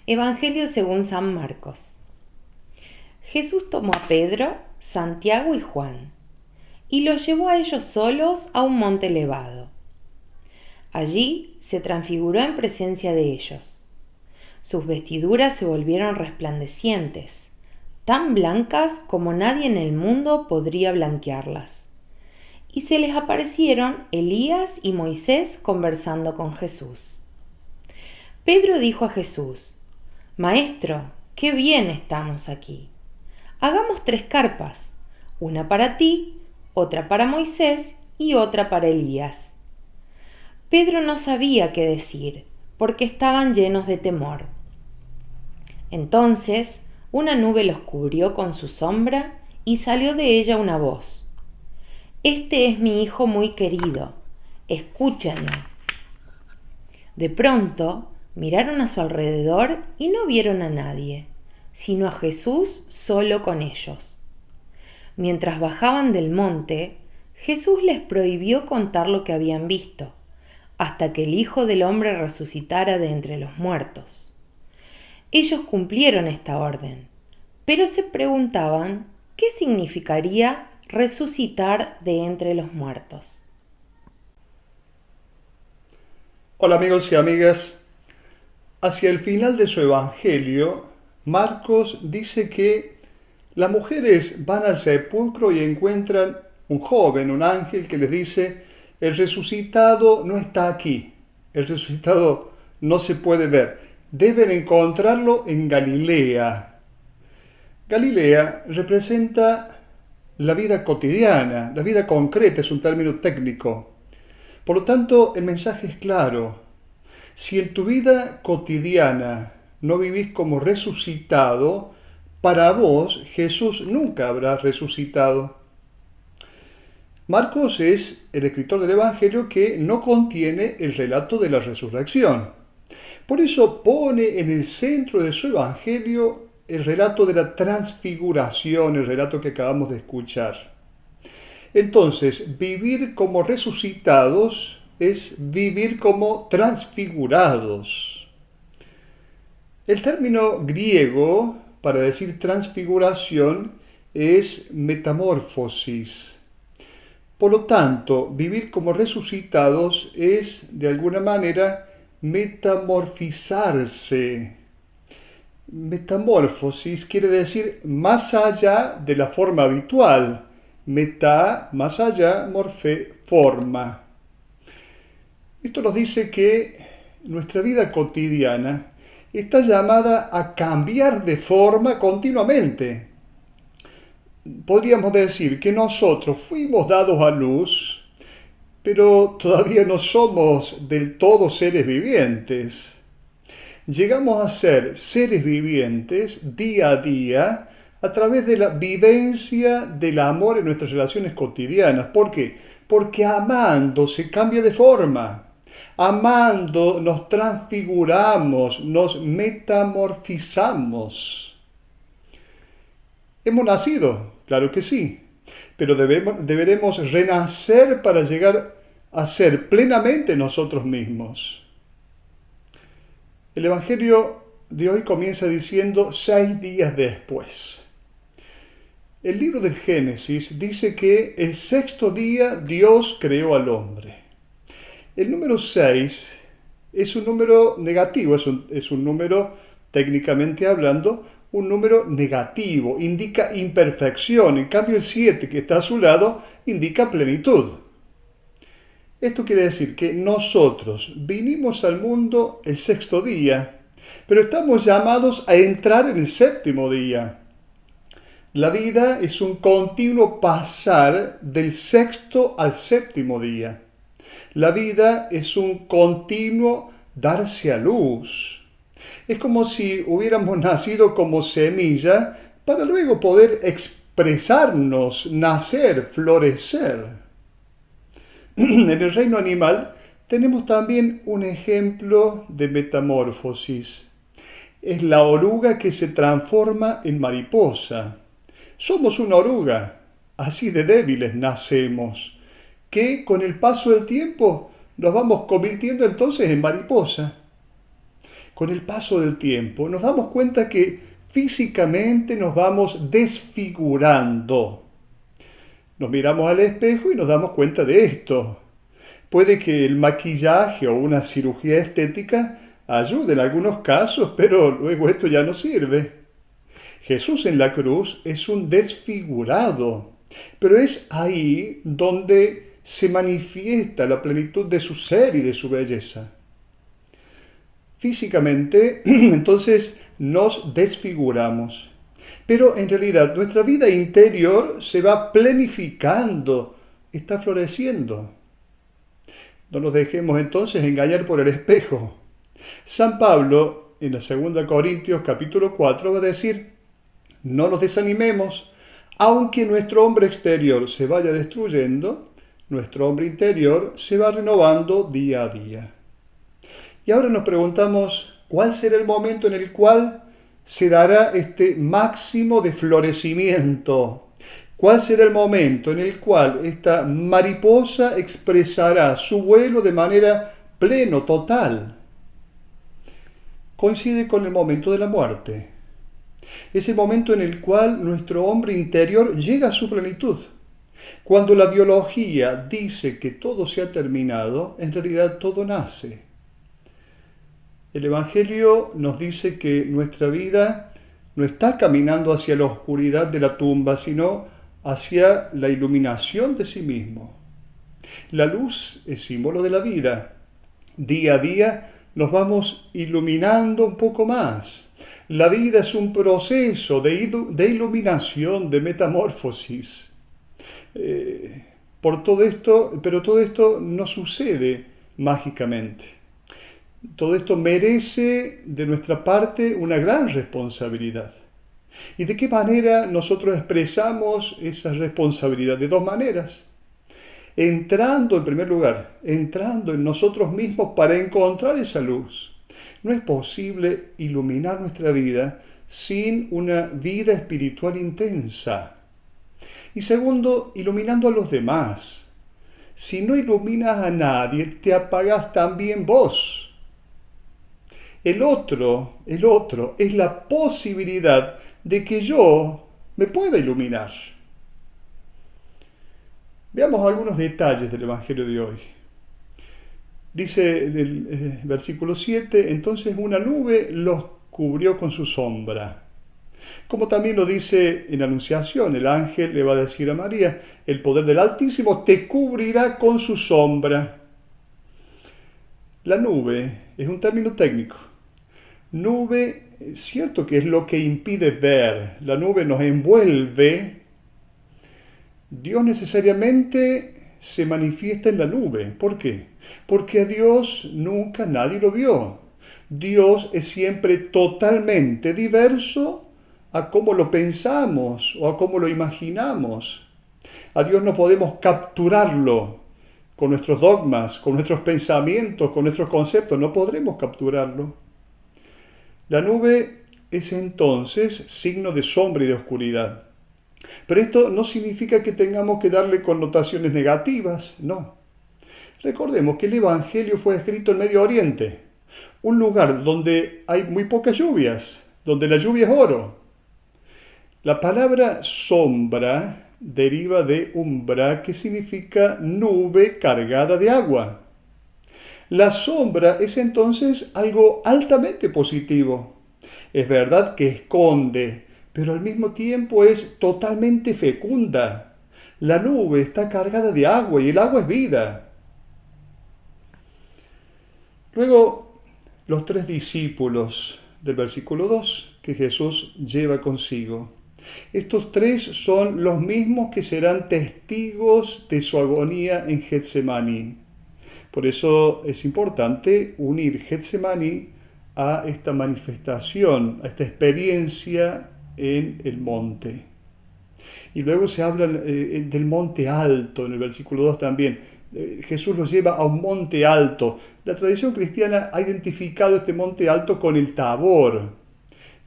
Evangelio según San Marcos. Jesús tomó a Pedro, Santiago y Juan, y los llevó a ellos solos a un monte elevado. Allí se transfiguró en presencia de ellos. Sus vestiduras se volvieron resplandecientes, tan blancas como nadie en el mundo podría blanquearlas. Y se les aparecieron Elías y Moisés conversando con Jesús. Pedro dijo a Jesús: «Maestro, qué bien estamos aquí. Hagamos 3 carpas, una para ti, otra para Moisés y otra para Elías». Pedro no sabía qué decir, porque estaban llenos de temor. Entonces una nube los cubrió con su sombra y salió de ella una voz: «Este es mi Hijo muy querido, escúchenlo». De pronto miraron a su alrededor y no vieron a nadie, sino a Jesús solo con ellos. Mientras bajaban del monte, Jesús les prohibió contar lo que habían visto, hasta que el Hijo del Hombre resucitara de entre los muertos. Ellos cumplieron esta orden, pero se preguntaban qué significaría resucitar de entre los muertos. Hola amigos y amigas. Hacia el final de su evangelio, Marcos dice que las mujeres van al sepulcro y encuentran un joven, un ángel que les dice: el resucitado no está aquí, el resucitado no se puede ver, deben encontrarlo en Galilea. Galilea representa la vida cotidiana, la vida concreta, es un término técnico. Por lo tanto, el mensaje es claro. Si en tu vida cotidiana no vivís como resucitado, para vos Jesús nunca habrá resucitado. Marcos es el escritor del Evangelio que no contiene el relato de la resurrección. Por eso pone en el centro de su Evangelio el relato de la transfiguración, el relato que acabamos de escuchar. Entonces, vivir como resucitados es vivir como transfigurados. El término griego para decir transfiguración es metamorfosis. Por lo tanto, vivir como resucitados es, de alguna manera, metamorfizarse. Metamorfosis quiere decir más allá de la forma habitual. Meta, más allá, morfe, forma. Esto nos dice que nuestra vida cotidiana está llamada a cambiar de forma continuamente. Podríamos decir que nosotros fuimos dados a luz, pero todavía no somos del todo seres vivientes. Llegamos a ser seres vivientes día a día a través de la vivencia del amor en nuestras relaciones cotidianas. ¿Por qué? Porque amando se cambia de forma. Amando nos transfiguramos, nos metamorfizamos. ¿Hemos nacido? Claro que sí, pero deberemos renacer para llegar a ser plenamente nosotros mismos. El Evangelio de hoy comienza diciendo 6 días después. El libro del Génesis dice que el 6º día Dios creó al hombre. El número 6 es un número negativo, es un número, técnicamente hablando, un número negativo, indica imperfección. En cambio el 7 que está a su lado indica plenitud. Esto quiere decir que nosotros vinimos al mundo el 6º día, pero estamos llamados a entrar en el 7º día. La vida es un continuo pasar del 6º al 7º día. La vida es un continuo darse a luz. Es como si hubiéramos nacido como semilla para luego poder expresarnos, nacer, florecer. En el reino animal tenemos también un ejemplo de metamorfosis. Es la oruga que se transforma en mariposa. Somos una oruga, así de débiles nacemos, que con el paso del tiempo nos vamos convirtiendo entonces en mariposa. con el paso del tiempo, nos damos cuenta que físicamente nos vamos desfigurando. Nos miramos al espejo y nos damos cuenta de esto. Puede que el maquillaje o una cirugía estética ayude en algunos casos, pero luego esto ya no sirve. Jesús en la cruz es un desfigurado, pero es ahí donde se manifiesta la plenitud de su ser y de su belleza. Físicamente, entonces, nos desfiguramos, pero en realidad nuestra vida interior se va plenificando, está floreciendo. No nos dejemos entonces engañar por el espejo. San Pablo, en la 2 Corintios capítulo 4, va a decir: no nos desanimemos, aunque nuestro hombre exterior se vaya destruyendo, nuestro hombre interior se va renovando día a día. Y ahora nos preguntamos, ¿cuál será el momento en el cual se dará este máximo de florecimiento? ¿Cuál será el momento en el cual esta mariposa expresará su vuelo de manera pleno, total? Coincide con el momento de la muerte. Es el momento en el cual nuestro hombre interior llega a su plenitud. Cuando la biología dice que todo se ha terminado, en realidad todo nace. El Evangelio nos dice que nuestra vida no está caminando hacia la oscuridad de la tumba, sino hacia la iluminación de sí mismo. La luz es símbolo de la vida. Día a día nos vamos iluminando un poco más. La vida es un proceso de iluminación, de metamorfosis. Pero todo esto no sucede mágicamente. Todo esto merece de nuestra parte una gran responsabilidad. ¿Y de qué manera nosotros expresamos esa responsabilidad? De dos maneras. Entrando, en primer lugar, entrando en nosotros mismos para encontrar esa luz. No es posible iluminar nuestra vida sin una vida espiritual intensa. Y segundo, iluminando a los demás. Si no iluminas a nadie, te apagas también vos. El otro es la posibilidad de que yo me pueda iluminar. Veamos algunos detalles del Evangelio de hoy. Dice en el versículo 7, entonces una nube los cubrió con su sombra. Como también lo dice en la Anunciación, el ángel le va a decir a María, el poder del Altísimo te cubrirá con su sombra. La nube es un término técnico. Nube, es cierto que es lo que impide ver. La nube nos envuelve. Dios necesariamente se manifiesta en la nube. ¿Por qué? Porque a Dios nunca nadie lo vio. Dios es siempre totalmente diverso a cómo lo pensamos o a cómo lo imaginamos. A Dios no podemos capturarlo con nuestros dogmas, con nuestros pensamientos, con nuestros conceptos. No podremos capturarlo. La nube es entonces signo de sombra y de oscuridad. Pero esto no significa que tengamos que darle connotaciones negativas, no. Recordemos que el Evangelio fue escrito en Medio Oriente, un lugar donde hay muy pocas lluvias, donde la lluvia es oro. La palabra sombra deriva de umbra, que significa nube cargada de agua. La sombra es entonces algo altamente positivo. Es verdad que esconde, pero al mismo tiempo es totalmente fecunda. La nube está cargada de agua y el agua es vida. Luego, los 3 discípulos del versículo 2 que Jesús lleva consigo. Estos 3 son los mismos que serán testigos de su agonía en Getsemaní. Por eso es importante unir Getsemaní a esta manifestación, a esta experiencia en el monte. Y luego se habla del monte alto, en el versículo 2 también. Jesús los lleva a un monte alto. La tradición cristiana ha identificado este monte alto con el Tabor,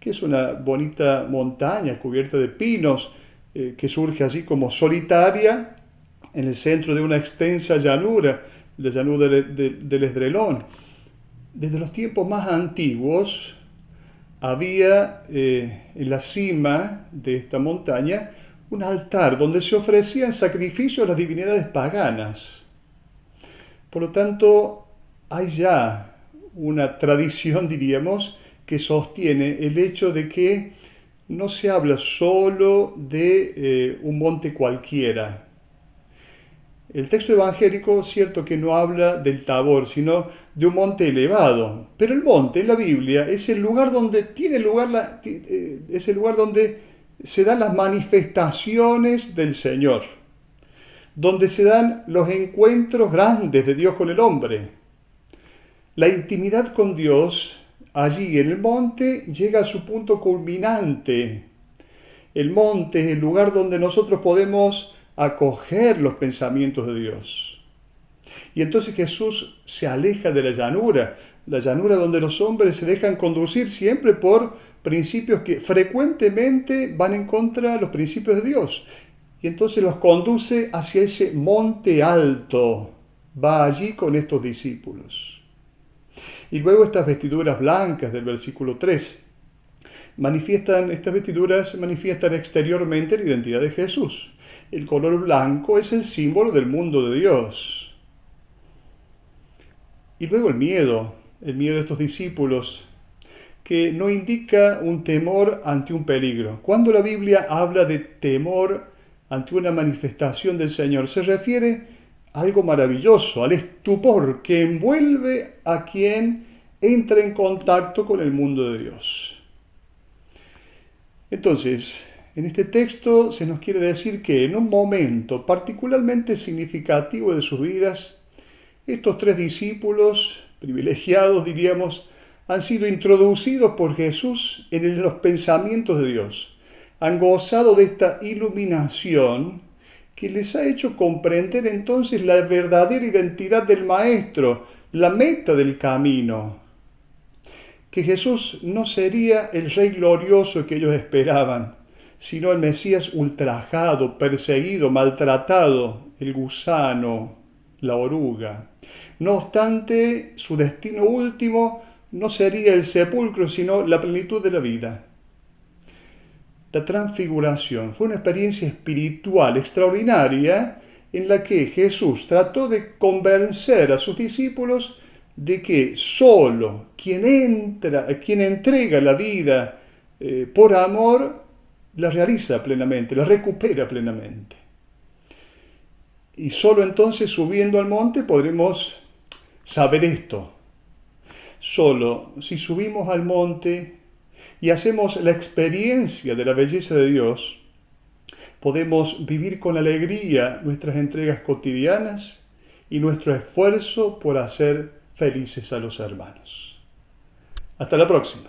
que es una bonita montaña cubierta de pinos, que surge así como solitaria en el centro de una extensa llanura, la llanura del Esdrelón. desde los tiempos más antiguos había en la cima de esta montaña un altar donde se ofrecían sacrificios a las divinidades paganas. Por lo tanto, hay ya una tradición, diríamos, que sostiene el hecho de que no se habla solo de un monte cualquiera. El texto evangélico, cierto que no habla del Tabor, sino de un monte elevado. Pero el monte en la Biblia es el lugar donde es el lugar donde se dan las manifestaciones del Señor, donde se dan los encuentros grandes de Dios con el hombre. La intimidad con Dios allí en el monte llega a su punto culminante. El monte es el lugar donde nosotros podemos acoger los pensamientos de Dios. Y entonces Jesús se aleja de la llanura donde los hombres se dejan conducir siempre por principios que frecuentemente van en contra de los principios de Dios. Y entonces los conduce hacia ese monte alto. Va allí con estos discípulos. Y luego estas vestiduras blancas del versículo 3. Estas vestiduras manifiestan exteriormente la identidad de Jesús. El color blanco es el símbolo del mundo de Dios. Y luego el miedo de estos discípulos, que no indica un temor ante un peligro. Cuando la Biblia habla de temor ante una manifestación del Señor, se refiere a algo maravilloso, al estupor que envuelve a quien entra en contacto con el mundo de Dios. Entonces, en este texto se nos quiere decir que en un momento particularmente significativo de sus vidas, estos tres discípulos, privilegiados diríamos, han sido introducidos por Jesús en los pensamientos de Dios. Han gozado de esta iluminación que les ha hecho comprender entonces la verdadera identidad del Maestro, la meta del camino. Que Jesús no sería el Rey glorioso que ellos esperaban, sino el Mesías ultrajado, perseguido, maltratado, el gusano, la oruga. No obstante, su destino último no sería el sepulcro, sino la plenitud de la vida. La transfiguración fue una experiencia espiritual extraordinaria en la que Jesús trató de convencer a sus discípulos de que solo quien entrega la vida por amor, la realiza plenamente, la recupera plenamente. Y solo entonces subiendo al monte podremos saber esto. Solo si subimos al monte y hacemos la experiencia de la belleza de Dios, podemos vivir con alegría nuestras entregas cotidianas y nuestro esfuerzo por hacer felices a los hermanos. Hasta la próxima.